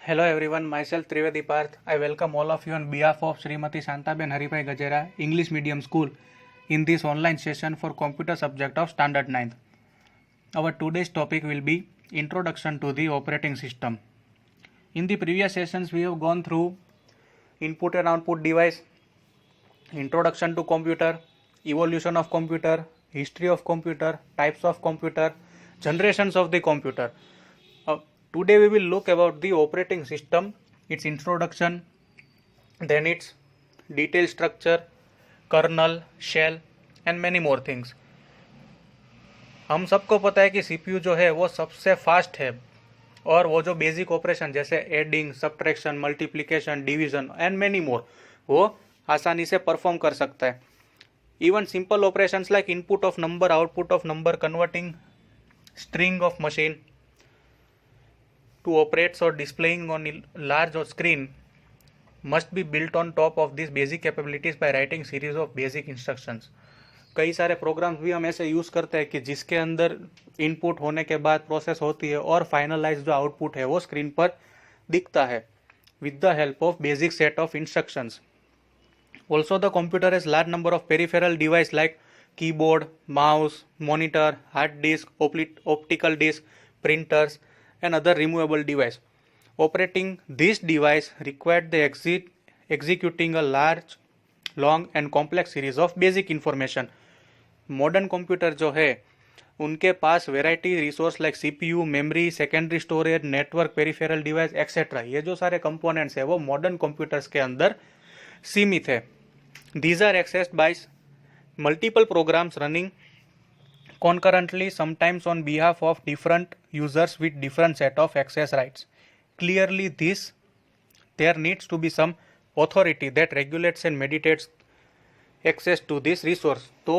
Hello everyone, myself Trivedi Parth. I welcome all of you on behalf of Srimati Shantaben Haripai Gajera English Medium School in this online session for computer subject of Standard 9th. Our today's topic will be Introduction to the Operating System. In the previous sessions we have gone through input and output device, introduction to computer, evolution of computer, history of computer, types of computer, generations of the computer. Today we will look about the operating system, its introduction, then its detailed structure, kernel, shell and many more things. हम सबको पता है कि CPU जो है वो सबसे fast है और वो जो बेसिक ऑपरेशन जैसे adding, subtraction, multiplication, division and many more वो आसानी से परफॉर्म कर सकता है. Even simple operations like input of number, output of number, converting string of machine to operate or displaying on a large screen must be built on top of these basic capabilities by writing series of basic instructions. कई सारे programmes भी हम ऐसे use करते हैं कि जिसके अंदर इनपुट होने के बाद प्रोसेस होती है और फाइनलाइज जो आउटपुट है वो स्क्रीन पर दिखता है with the help of basic set of instructions. Also the computer has large number of peripheral device like keyboard, mouse, monitor, hard disk, optical disk, printers and other removable device. Operating this device required the executing a large, long and complex series of basic information. Modern computer जो है उनके पास variety resource like CPU, memory, secondary storage, network, peripheral device etcetera, ये जो सारे components है वो modern computers के अंदर सीमित है. These are accessed by multiple programs running concurrently, sometimes on behalf of different users with different set of access rights. Clearly there needs to be some authority that regulates and mediates access to this resource. तो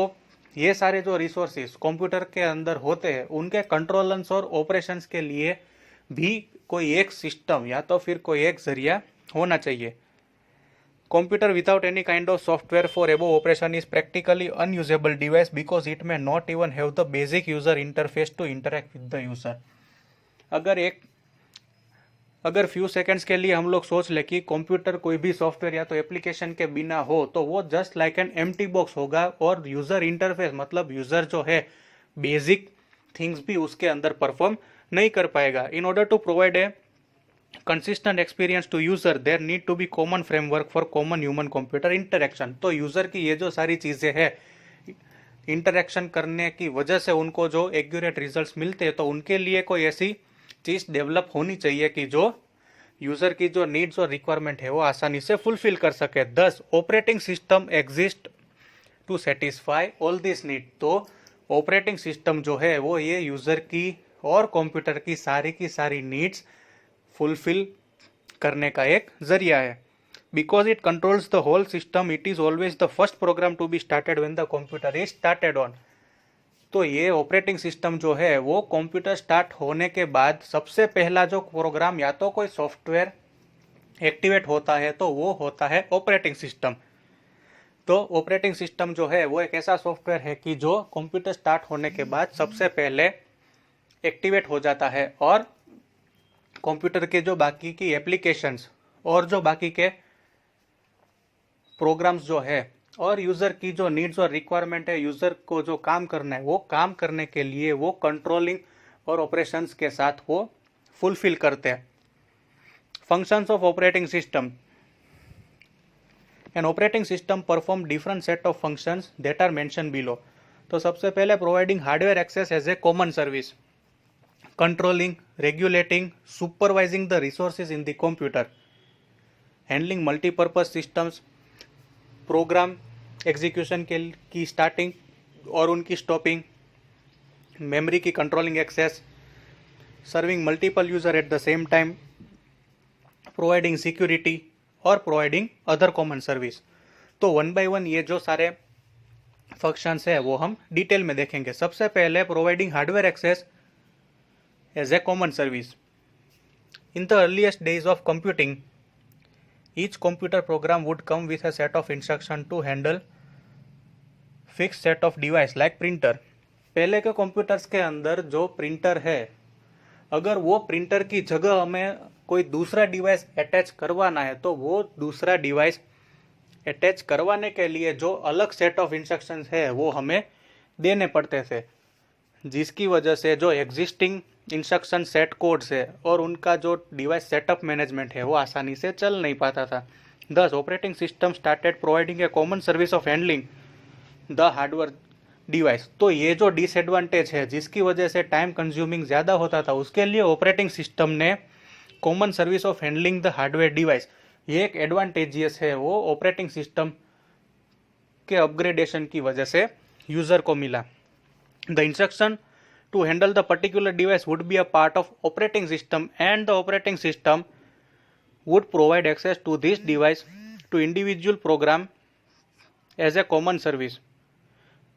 ये सारे जो resources computer के अंदर होते हैं उनके controls और ऑपरेशंस के लिए भी कोई एक सिस्टम या तो फिर कोई एक जरिया होना चाहिए. Computer without any kind of software for above operation is practically unusable device because it may not even have the basic user interface to interact with the user. अगर फ्यू सेकंड्स के लिए हम लोग सोच ले कि कंप्यूटर कोई भी सॉफ्टवेयर या तो एप्लीकेशन के बिना हो तो वो just like an empty box होगा और यूजर इंटरफेस मतलब यूजर जो है बेसिक थिंग्स भी उसके अंदर परफॉर्म नहीं कर पाएगा. In order to provide a consistent experience to user there need to be common framework for common human computer interaction. तो यूजर की ये जो सारी चीजें हैं इंटरेक्शन करने की वजह से उनको जो एक्यूरेट रिजल्ट्स मिलते हैं तो उनके लिए कोई ऐसी चीज डेवलप होनी चाहिए कि जो यूजर की जो नीड्स और रिक्वायरमेंट है वो आसानी से फुलफिल कर सके. Thus operating system exist to satisfy all this need. तो ऑपरेटिंग सिस्टम जो है वो ये यूजर की और कंप्यूटर की सारी नीड्स फुलफिल करने का एक जरिया है. Because it controls the whole system it is always the first program to be started when the computer is started on. तो ये ऑपरेटिंग सिस्टम जो है वो कंप्यूटर स्टार्ट होने के बाद सबसे पहला जो प्रोग्राम या तो कोई सॉफ्टवेयर एक्टिवेट होता है तो वो होता है ऑपरेटिंग सिस्टम. तो ऑपरेटिंग सिस्टम जो है वो एक ऐसा सॉफ्टवेयर है कि जो कंप्यूटर स्टार्ट होने के बाद सबसे पहले एक्टिवेट हो जाता है और कंप्यूटर के जो बाकी की एप्लीकेशंस और जो बाकी के प्रोग्राम्स जो है और यूजर की जो नीड्स और रिक्वायरमेंट है, यूजर को जो काम करना है वो काम करने के लिए वो कंट्रोलिंग और ऑपरेशंस के साथ वो फुलफिल करते हैं. Functions of operating system. An operating system perform different set of functions that are mention below. तो सबसे पहले providing hardware access as a common service, controlling, regulating, supervising the resources in the computer, handling multi-purpose systems, program execution की starting और उनकी stopping, memory की controlling access, serving multiple user at the same time, providing security और providing other common service. तो one by one ये जो सारे functions है वो हम डिटेल में देखेंगे. सबसे पहले providing hardware access as a common service. In the earliest days of computing, each computer program would come with a set of instructions to handle fixed set of device like printer. पहले के computers के अंदर जो printer है अगर वो printer की जगह हमें कोई दूसरा डिवाइस अटैच करवाना है तो वो दूसरा डिवाइस अटैच करवाने के लिए जो अलग सेट ऑफ इंस्ट्रक्शंस है वो हमें देने पड़ते थे, जिसकी वजह से जो एग्जिस्टिंग इंस्ट्रक्शन सेट कोड्स है और उनका जो डिवाइस सेटअप मैनेजमेंट है वो आसानी से चल नहीं पाता था। Thus, operating system started providing a common service of handling the hardware device। तो ये जो डिसएडवांटेज है जिसकी वजह से टाइम कंज्यूमिंग ज़्यादा होता था, उसके लिए ऑपरेटिंग सिस्टम ने common service of handling the hardware device, ये एक एडवांटेजियस है, वो ऑपरेटिंग सिस्टम के अपग्रेडेशन की वजह से यूज़र को मिला। The instruction to handle the particular device would be a part of operating system and the operating system would provide access to this device to individual program as a common service.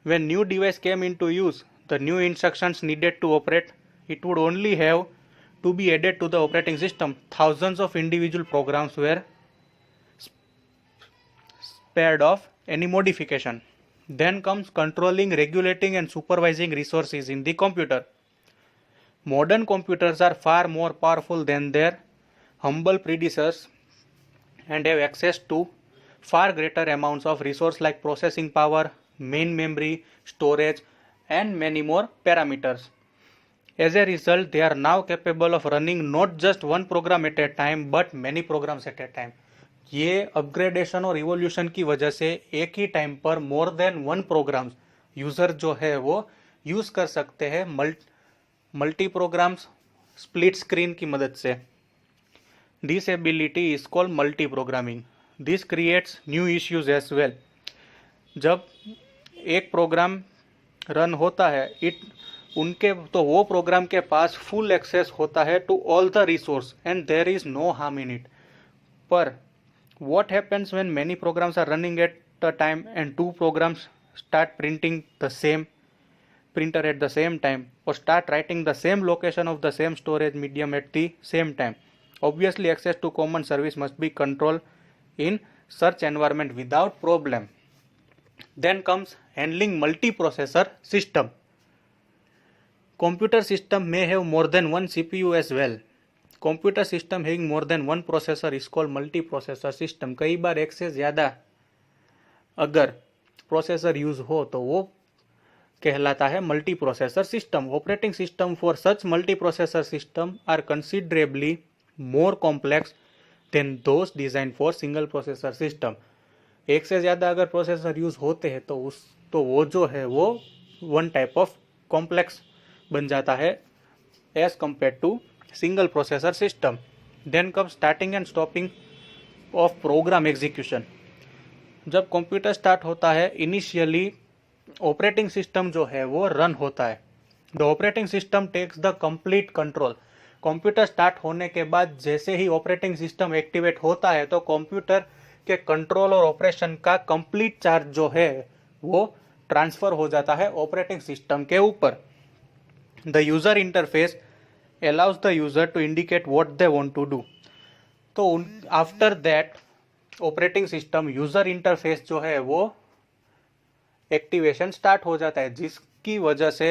When new device came into use, the new instructions needed to operate, it would only have to be added to the operating system. Thousands of individual programs were spared of any modification. Then comes controlling, regulating and supervising resources in the computer. Modern computers are far more powerful than their humble predecessors and have access to far greater amounts of resource like processing power, main memory, storage and many more parameters. As a result, they are now capable of running not just one program at a time but many programs at a time. ये upgradation और evolution की वजह से एक ही time पर more than one programs user जो है वो यूज कर सकते हैं मल्टी प्रोग्राम्स स्प्लिट स्क्रीन की मदद से। This ability is called multi-programming. This creates new issues as well. जब एक प्रोग्राम रन होता है तो वो प्रोग्राम के पास फुल एक्सेस होता है to all the resource and there is no harm in it. पर what happens when many programs are running at a time and two programs start printing the same printer at the same time or start writing the same location of the same storage medium at the same time? Obviously, access to common service must be controlled in such environment without problem. Then comes handling multiprocessor system. Computer system may have more than one CPU as well. Computer system having more than one processor is called multiprocessor system. कई बार एक से ज़्यादा अगर processor use हो तो वो कहलाता है multi processor system. Operating system for such multi processor system are considerably more complex than those design for single processor system. एक से ज़्यादा अगर प्रोसेसर यूज होते हैं तो वो जो है वो वन टाइप ऑफ कॉम्प्लेक्स बन जाता है as compare to single processor system. Then come starting and stopping of program execution. जब कंप्यूटर स्टार्ट होता है इनिशियली ऑपरेटिंग सिस्टम जो है वो रन होता है। The operating system takes the complete control. Computer start होने के बाद जैसे ही ऑपरेटिंग सिस्टम एक्टिवेट होता है तो कंप्यूटर के कंट्रोल और ऑपरेशन का कंप्लीट चार्ज जो है वो ट्रांसफर हो जाता है ऑपरेटिंग सिस्टम के ऊपर। The user interface allows the user to indicate what they want to do। तो after that operating system user interface जो है वो एक्टिवेशन स्टार्ट हो जाता है, जिसकी वजह से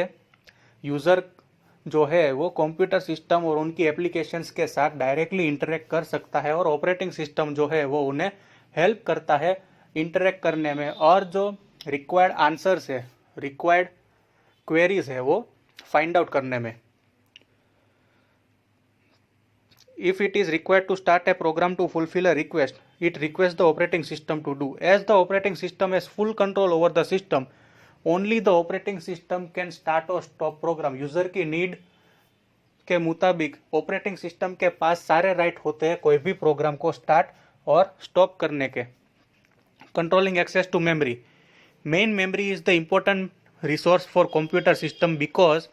यूजर जो है वो कंप्यूटर सिस्टम और उनकी एप्लीकेशंस के साथ डायरेक्टली इंटरेक्ट कर सकता है और ऑपरेटिंग सिस्टम जो है वो उन्हें हेल्प करता है इंटरेक्ट करने में और जो रिक्वायर्ड आंसर्स है, रिक्वायर्ड क्वेरीज है वो फाइंड आउट करने में। If it is required to start a program to fulfill a request, it requests the operating system to do. As the operating system has full control over the system, only the operating system can start or stop program. User की need के मुताबिक operating system के पास सारे right होते हैं कोई भी programme को स्टार्ट और स्टॉप करने के। Controlling access to memory. Main memory is the important resource for computer system because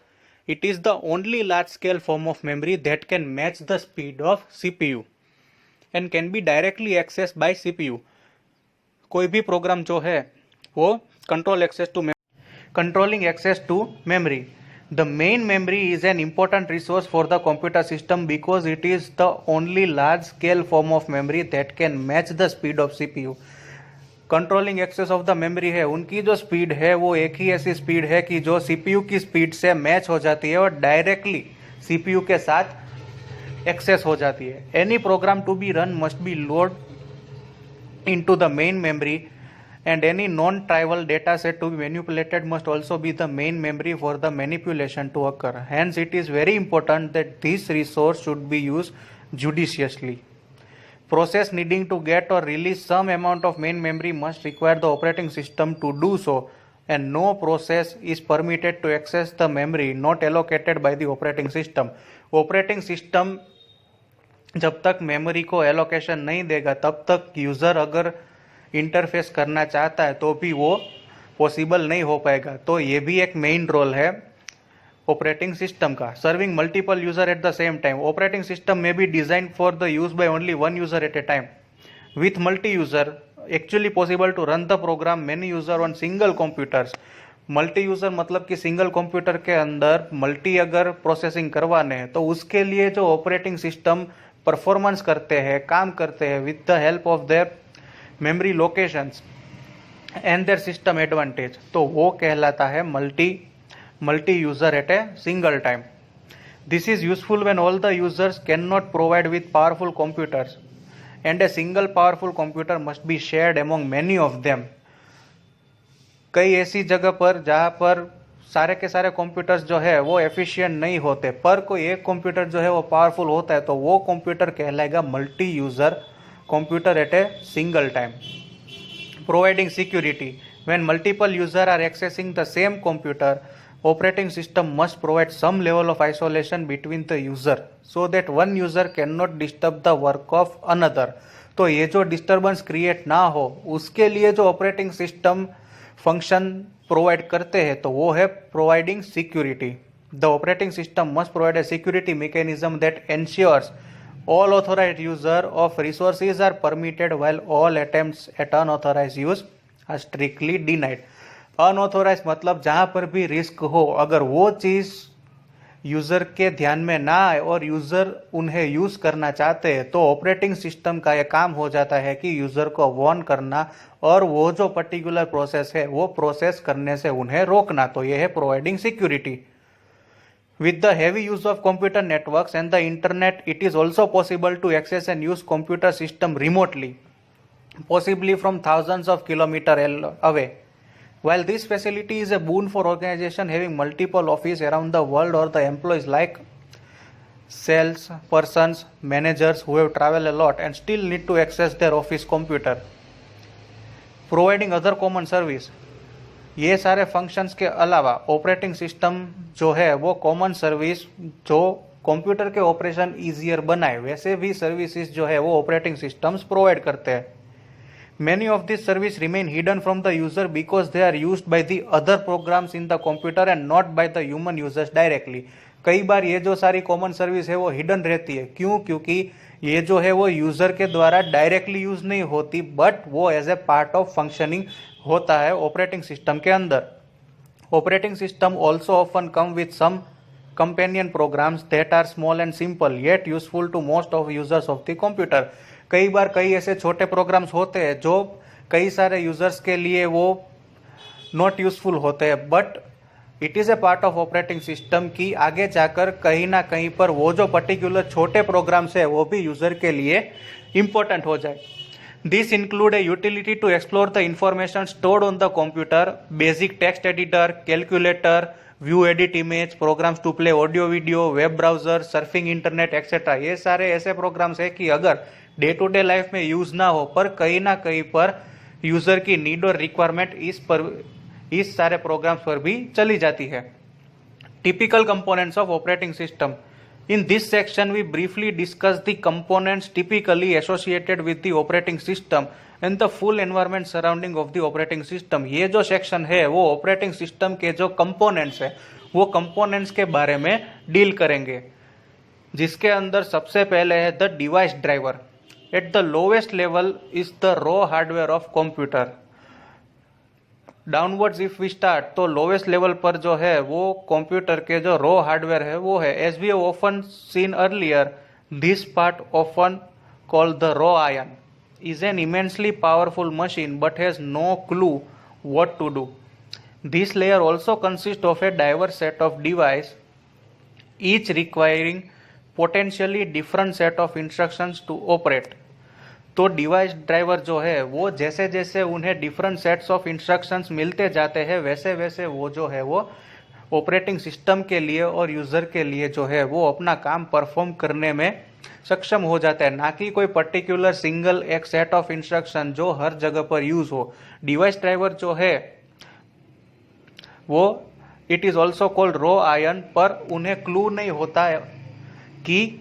it is the only large scale form of memory that can match the speed of CPU and can be directly accessed by CPU। कोई भी programme जो है वो controlling access to memory। The main memory is an important resource for the computer system because it is the only large scale form of memory that can match the speed of CPU। Controlling access of the memory है, उनकी जो speed है वो एक ही ऐसी speed है कि जो सीपीयू की स्पीड से मैच हो जाती है और डायरेक्टली सीपीयू के साथ एक्सेस हो जाती है। Any program to be run must be load into the main memory, and any non-trivial data set to be manipulated must also be the main memory for the manipulation to occur. Hence, it is very important that this resource should be used judiciously. Process needing to get or release some amount of main memory must require the operating system to do so, and no process is permitted to access the memory not allocated by the operating system. Operating system जब तक memory को allocation नहीं देगा तब तक user अगर interface करना चाहता है तो भी वो पॉसिबल नहीं हो पाएगा। तो ये भी एक मेन रोल है ऑपरेटिंग सिस्टम का। Serving multiple user at the same time. Operating system में be design for the use by only one user at a time. With multi user actually possible to run the program many user on single computers. Multi user मतलब कि single computer के अंदर multi अगर processing करवाने हैं तो उसके लिए जो ऑपरेटिंग सिस्टम परफॉर्मेंस करते हैं, काम करते हैं with the help of their memory locations and there system advantage, तो वो कहलाता है multi user at a single time. This is useful when all the users can not provide with powerful computers and a single powerful computer must be shared among many of them. कई ऐसी जगह पर जहां पर सारे के सारे computers जो है वो एफिशिएंट नहीं होते, पर कोई एक कंप्यूटर जो है वो पावरफुल होता है, तो वो कंप्यूटर कहलाएगा multi user computer at a single time. Providing security. When multiple user are accessing the same computer, operating system must provide some level of isolation between the user so that one user can not disturb the work of another. तो ये जो disturbance create ना हो उसके लिए जो operating system function provide करते हैं तो वो है providing security. The operating system must provide a security mechanism that ensures all authorized user of resources are permitted while all attempts at unauthorized use are strictly denied. Unauthorise मतलब जहां पर भी risk हो, अगर वो चीज यूजर के ध्यान में ना आए और यूजर उन्हें यूज करना चाहते हैं तो ऑपरेटिंग सिस्टम का यह काम हो जाता है कि यूजर को वार्न करना और वो जो पर्टिकुलर प्रोसेस है वो प्रोसेस करने से उन्हें रोकना। तो यह है providing security. With the heavy use of computer networks and the internet, it is also possible to access and use computer system remotely, possibly from thousands of kilometers away. While this facility is a boon for organizations having multiple offices around the world or the employees like sales persons, managers who have traveled a lot and still need to access their office computer. Providing other common service. ये सारे functions के अलावा operating system जो है वो common service जो computer के operation easier बनाए वैसे भी सर्विसेज जो है वो ऑपरेटिंग सिस्टम्स प्रोवाइड करते हैं। Many of this service remain hidden from the user because they are used by the other programs in the computer and not by the human users directly. कई बार ये जो सारी कॉमन सर्विस है वो hidden रहती है। क्यों? क्योंकि ये जो है वो यूजर के द्वारा डायरेक्टली यूज नहीं होती, बट वो as a part of functioning होता है ऑपरेटिंग सिस्टम के अंदर। Operating system also often come with some companion programs that are small and simple yet useful to most of users of the computer. कई बार कई ऐसे छोटे प्रोग्राम्स होते हैं जो कई सारे यूजर्स के लिए वो नॉट यूजफुल होते हैं, but it is a part of operating system की आगे जाकर कहीं ना कहीं पर वो जो पर्टिकुलर छोटे प्रोग्राम्स है वो भी यूजर के लिए इंपॉर्टेंट हो जाए। These include a utility to explore the information stored on the computer, basic text editor, calculator, view edit image, programs to play audio video, web browser, surfing internet, etc. ये सारे ऐसे programmes है कि अगर day to day life में use ना हो पर कहीं ना कहीं पर यूजर की नीड और रिक्वायरमेंट इस सारे प्रोग्राम्स पर भी चली जाती है। Typical components of operating system. In this section, we briefly discuss the components typically associated with the operating system and the full environment surrounding of the operating system. ये जो सेक्शन है वो ऑपरेटिंग सिस्टम के जो components है वो components के बारे में डील करेंगे, जिसके अंदर सबसे पहले है the device driver. At the lowest level is the raw hardware of computer. Downwards if we start, तो लोवेस्ट लेवल पर जो है वो कंप्यूटर के जो रॉ हार्डवेयर है वो है as we have often seen earlier, this part often called the raw iron is an immensely powerful machine but has no clue what to do. This layer also consists of a diverse set of devices, each requiring potentially different set of instructions to operate. तो device driver जो है वो जैसे जैसे उन्हें different sets of instructions मिलते जाते हैं वैसे वैसे वो जो है वो ऑपरेटिंग सिस्टम के लिए और यूज़र के लिए जो है वो अपना काम परफॉर्म करने में सक्षम हो जाता है, ना कि कोई पर्टिकुलर सिंगल एक सेट ऑफ इंस्ट्रक्शन जो हर जगह पर यूज हो। डिवाइस ड्राइवर जो है वो it is also called raw iron, पर उन्हें क्लू नहीं होता है कि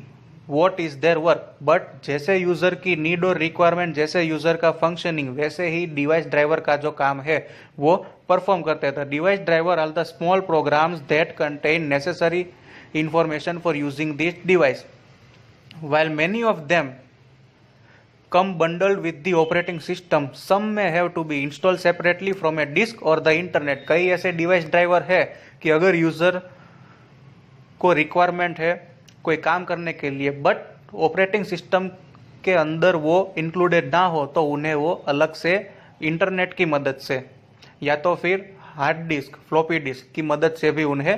what is their work, but जैसे यूजर की नीड और रिक्वायरमेंट, जैसे यूजर का फंक्शनिंग, वैसे ही डिवाइस ड्राइवर का जो काम है वो परफॉर्म करते हैं। Device driver are the small programs that contain necessary information for using this device, while many of them come bundled with the operating system, some may have to be installed separately from a disk or the internet। कई ऐसे device driver है कि अगर user को requirement है कोई काम करने के लिए बट ऑपरेटिंग सिस्टम के अंदर वो इंक्लूडेड ना हो तो उन्हें वो अलग से इंटरनेट की मदद से या तो फिर हार्ड डिस्क, फ्लॉपी डिस्क की मदद से भी उन्हें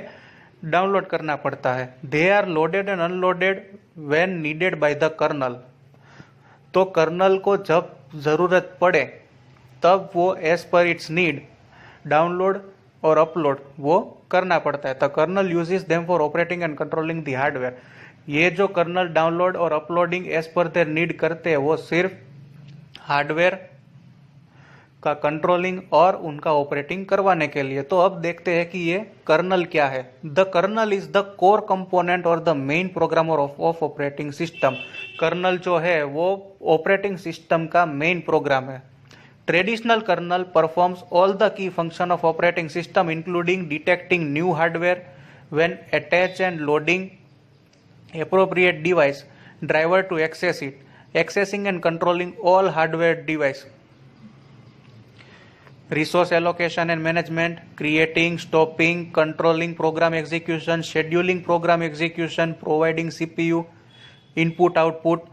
डाउनलोड करना पड़ता है। They are loaded and unloaded when needed by the kernel. तो कर्नल को जब जरूरत पड़े तब वो as per its need download और अपलोड वो करना पड़ता है। The kernel uses them for operating and controlling the hardware. ये जो कर्नल डाउनलोड और uploading as per their need करते हैं वो सिर्फ हार्डवेयर का कंट्रोलिंग और उनका ऑपरेटिंग करवाने के लिए। तो अब देखते हैं कि ये कर्नल क्या है। The kernel is the core component और the main programmer of operating system. Kernel जो है वो ऑपरेटिंग सिस्टम का मेन प्रोग्राम है। Traditional kernel performs all the key function of operating system including detecting new hardware when attach and loading appropriate device driver to access it, accessing and controlling all hardware device, resource allocation and management, creating, stopping, controlling program execution, scheduling program execution, providing CPU input output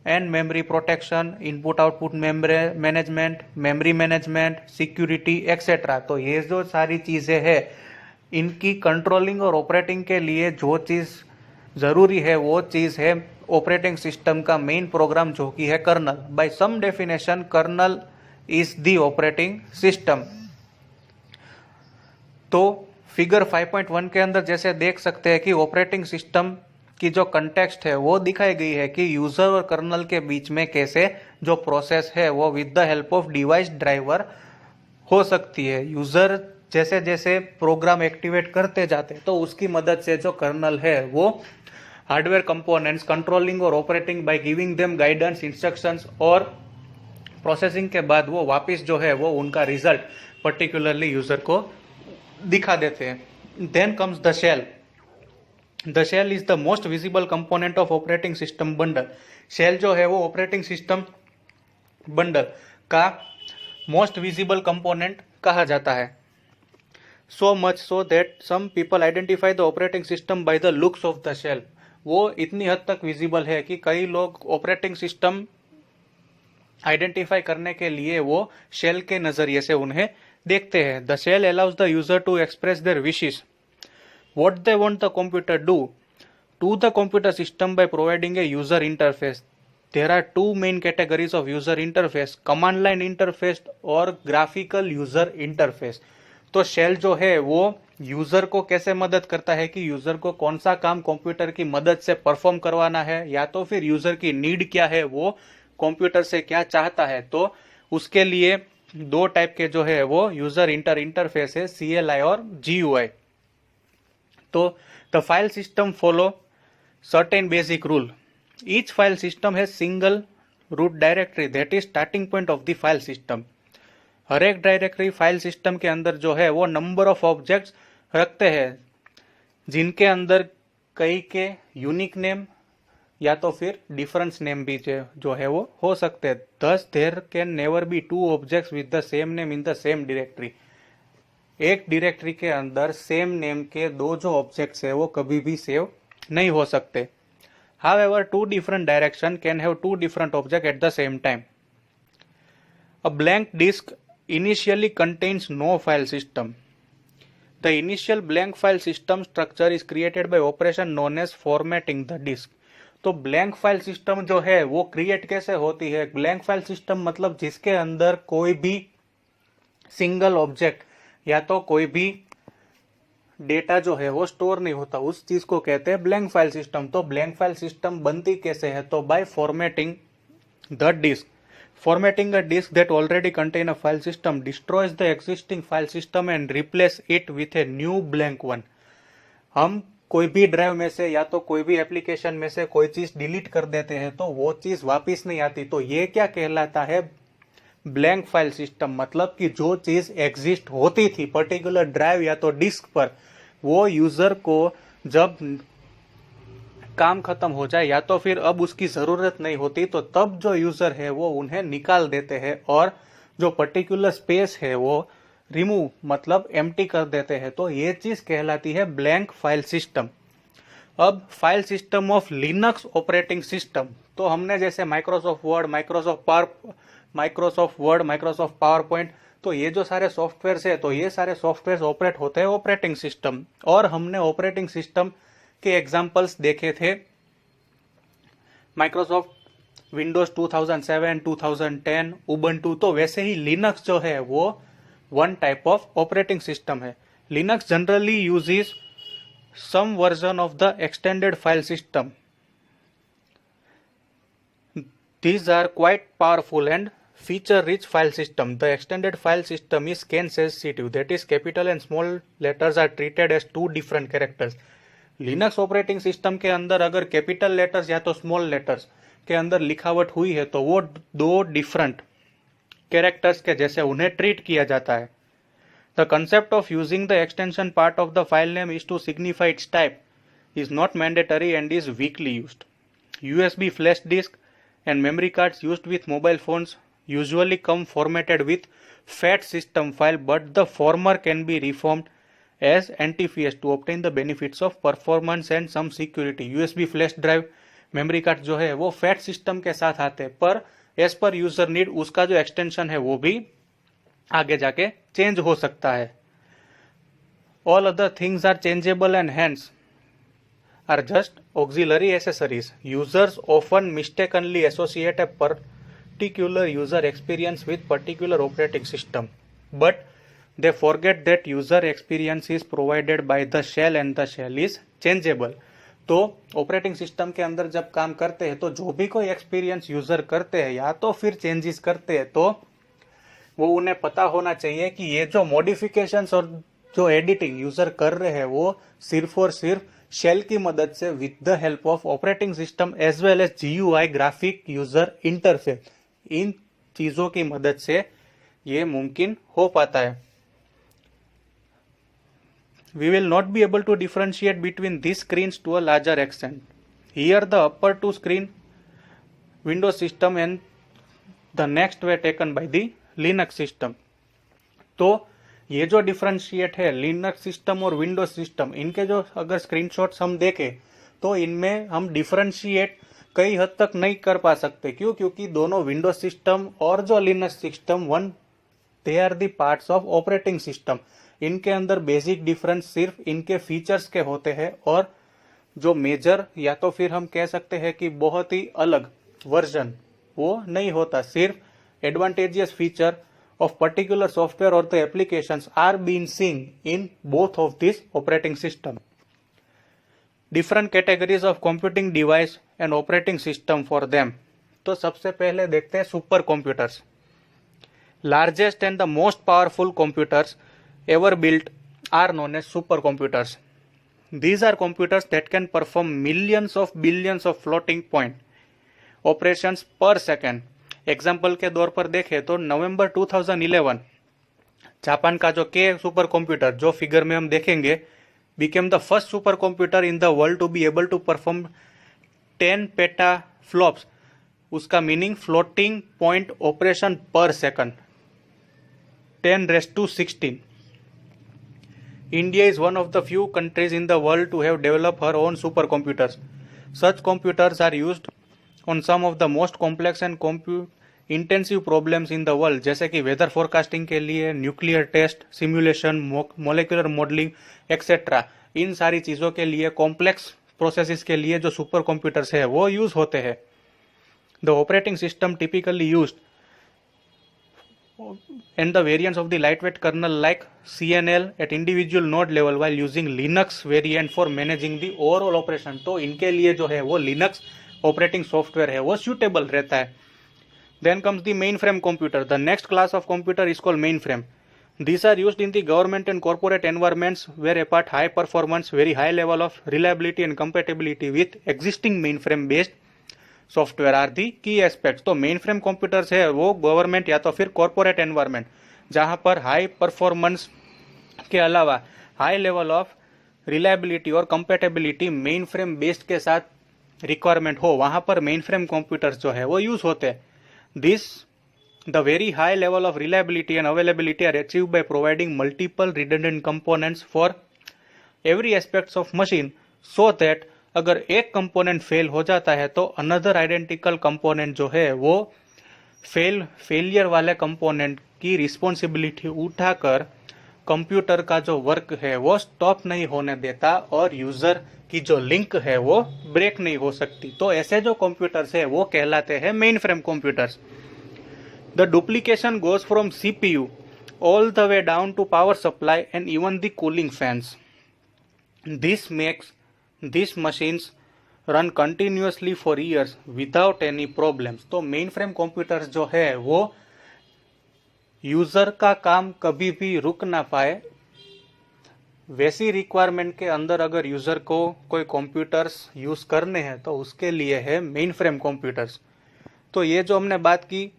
and memory protection, input output memory management, security etc। तो ये जो सारी चीजें हैं इनकी controlling और operating के लिए जो चीज जरूरी है वो चीज है ऑपरेटिंग सिस्टम का मेन प्रोग्राम जो कि है kernel. By some definition kernel is the operating system. तो फिगर 5.1 के अंदर जैसे देख सकते हैं कि ऑपरेटिंग सिस्टम की जो कंटेक्स्ट है वो दिखाई गई है कि यूजर और कर्नल के बीच में कैसे जो प्रोसेस है वो with the help of device driver हो सकती है। यूजर जैसे जैसे प्रोग्राम एक्टिवेट करते जाते तो उसकी मदद से जो कर्नल है वो हार्डवेयर कंपोनेंट्स कंट्रोलिंग और operating by giving them guidance, instructions और प्रोसेसिंग के बाद वो वापस जो है वो उनका रिजल्ट पर्टिकुलरली यूजर को दिखा देते हैं। Then comes the shell. The shell is the most visible component of operating system bundle. Shell जो है वो ऑपरेटिंग सिस्टम बंडल का मोस्ट विजिबल कंपोनेंट कहा जाता है। So much so that some people identify the operating system by the looks of the shell। वो इतनी हद तक विजिबल है कि कई लोग ऑपरेटिंग सिस्टम आइडेंटिफाई करने के लिए वो शेल के नजरिए से उन्हें देखते हैं। The shell allows the user to express their wishes, what they want the computer do to the computer system by providing a user interface. There are two main categories of user interface, command line interface और graphical user interface. तो shell जो है वो user को कैसे मदद करता है कि यूजर को कौन सा काम कंप्यूटर की मदद से परफॉर्म करवाना है या तो फिर यूजर की नीड क्या है, वो कंप्यूटर से क्या चाहता है। तो उसके लिए दो टाइप के जो है वो यूजर इंटरफेस है, CLI और GUI। तो the file system follow certain basic rule. Each file system है single root directory that is starting point of the file system. हर एक डायरेक्टरी फाइल सिस्टम के अंदर जो है वो नंबर ऑफ ऑब्जेक्ट्स रखते हैं जिनके अंदर कई के यूनिक नेम या तो फिर डिफरेंस नेम भी जो है वो हो सकते हैं। Thus there can never be two objects with the same name in the same directory. एक डायरेक्टरी के अंदर सेम नेम के दो जो ऑब्जेक्ट्स है वो कभी भी सेव नहीं हो सकते। However two different direction can have two different object at the same time. A blank disk initially contains no file system. The initial blank file system structure is created by operation known as formatting the disk. तो blank file system जो है वो create कैसे होती है? Blank file system मतलब जिसके अंदर कोई भी सिंगल ऑब्जेक्ट या तो कोई भी डेटा जो है वो स्टोर नहीं होता, उस चीज को कहते हैं ब्लैंक फाइल सिस्टम। तो ब्लैंक फाइल सिस्टम बनती कैसे है? तो by formatting the disk. Formatting a disk that already contain a file system destroys the existing file system and replace it with a new blank one। हम कोई भी drive में से या तो कोई भी एप्लीकेशन में से कोई चीज डिलीट कर देते हैं तो वो चीज वापस नहीं आती। तो ये क्या कहलाता है? Blank file system. मतलब कि जो चीज एग्जिस्ट होती थी पर्टिकुलर ड्राइव या तो डिस्क पर, वो यूजर को जब काम खत्म हो जाए या तो फिर अब उसकी जरूरत नहीं होती, तो तब जो यूजर है वो उन्हें निकाल देते हैं और जो पर्टिकुलर स्पेस है वो रिमूव मतलब एम्प्टी कर देते हैं। तो ये चीज कहलाती है ब्लैंक फाइल सिस्टम। अब file system of Linux operating system, तो हमने जैसे Microsoft word, Microsoft power point, तो ये जो सारे सॉफ्टवेयर है तो ये सारे सॉफ्टवेयर ऑपरेट होते हैं ऑपरेटिंग सिस्टम। और हमने ऑपरेटिंग सिस्टम के एग्जांपल्स देखे थे माइक्रोसॉफ्ट विंडोज 2007, 2010, उबंटू। तो वैसे ही लिनक्स जो है वो one type of operating system है। Linux generally uses some version of the extended file system. These are quite powerful and feature-rich file system. The extended file system is CAN sensitive, that is capital and small letters are treated as two different characters। Linux operating system के अंदर अगर capital letters या तो small letters के अंदर लिखावट हुई है तो वो दो डिफरेंट कैरेक्टर्स के जैसे उन्हें ट्रीट किया जाता है। The concept of using the extension part of the file name is to signify its type is not mandatory and is weakly used। USB flash disk and memory cards used with mobile phones usually come formatted with FAT system file, but the former can be reformed as NTFS to obtain the benefits of performance and some security। USB flash drive, memory card जो है वो fat system के साथ आते हैं, पर as per user need उसका जो एक्सटेंशन है वो भी आगे जाके चेंज हो सकता है। All other things are changeable and hands are just auxiliary accessories। Users often mistakenly associate a particular user experience with particular operating system, but they forget that user experience is provided by the shell and the shell is changeable। तो operating system के अंदर जब काम करते हैं तो जो भी कोई एक्सपीरियंस यूजर करते हैं या तो फिर चेंजेस करते हैं, तो वो उन्हें पता होना चाहिए कि ये जो मॉडिफिकेशंस और जो एडिटिंग यूजर कर रहे हैं वो सिर्फ और सिर्फ शेल की मदद से with the help of operating system as well as GUI graphic user interface, इन चीजों की मदद से ये मुमकिन हो पाता है। We will not be able to differentiate between these screens to a larger extent। Here the upper two screen Windows system and the next were taken by the Linux system। तो ये जो डिफरेंशिएट है Linux system और Windows system, इनके जो अगर screenshots हम देखें तो इनमें हम डिफरेंशिएट कई हद तक नहीं कर पा सकते। क्यों? क्योंकि दोनों विंडोज सिस्टम और जो Linux system they are the parts of operating system. इनके अंदर बेसिक डिफरेंस सिर्फ इनके फीचर्स के होते हैं और जो मेजर या तो फिर हम कह सकते हैं कि बहुत ही अलग वर्जन वो नहीं होता। सिर्फ advantageous feature of particular software or the applications are being seen in both of these operating system। Different categories of computing device and operating system for them। तो सबसे पहले देखते हैं super computers. Largest and the most powerful computers ever built are known as super computers। These are computers that can perform millions of billions of floating point operations per second। Example के तौर पर देखें तो नवंबर 2011 Japan का जो के super computer, जो figure में हम देखेंगे, became the first super computer in the world to be able to perform 10 petaflops. उसका meaning floating point operation per second, 10⁻16। India is one of the few countries in the world to have develop her own super computers. Such computers are used on some of the most complex and compute intensive problems in the world, जैसे कि weather forecasting के लिए, nuclear test, simulation, molecular modelling etcetera. इन सारी चीजों के लिए complex processes के लिए जो सुपर कंप्यूटर्स है वो यूज होते हैं। The operating system typically used and the variants of the lightweight kernel like CNL at individual node level while using Linux variant for managing the overall operation। तो इनके लिए जो है वो Linux ऑपरेटिंग सॉफ्टवेयर है वो suitable रहता है। Then comes the mainframe computer। The next class of computer is called mainframe। These are used in the government and corporate environments where apart high performance, very high level of reliability and compatibility with existing mainframe based software are the key aspects. तो main frame computers है वो government या तो फिर corporate environment जहां पर high performance के अलावा हाई लेवल ऑफ रिलायबिलिटी और कंपेटेबिलिटी मेन फ्रेम बेस्ड के साथ रिक्वायरमेंट हो, वहां पर मेन फ्रेम कंप्यूटर्स जो है वो यूज होते हैं। This the very high level of reliability and availability are achieve by providing multiple redundant components for every aspects of machine so that अगर एक कंपोनेंट फेल हो जाता है तो अनदर आइडेंटिकल कंपोनेंट जो है वो फेलियर वाले कंपोनेंट की रिस्पॉन्सिबिलिटी उठाकर कंप्यूटर का जो वर्क है वो स्टॉप नहीं होने देता और यूजर की जो लिंक है वो ब्रेक नहीं हो सकती। तो ऐसे जो कंप्यूटर्स है वो कहलाते हैं main frame computers. The duplication goes from CPU all the way down to power supply and even the cooling fans। This makes these machines run continuously for years without any problems। तो main frame computers जो है वो user का काम कभी भी रुक ना पाए, वैसी रिक्वायरमेंट के अंदर अगर यूजर को कोई कंप्यूटर्स यूज करने हैं तो उसके लिए है मेन फ्रेम कंप्यूटर्स। तो ये जो हमने बात की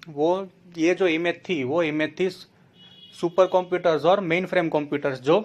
वो ये जो इमेज थी वो इमेज थी सुपर कंप्यूटर्स और मेन फ्रेम कंप्यूटर्स जो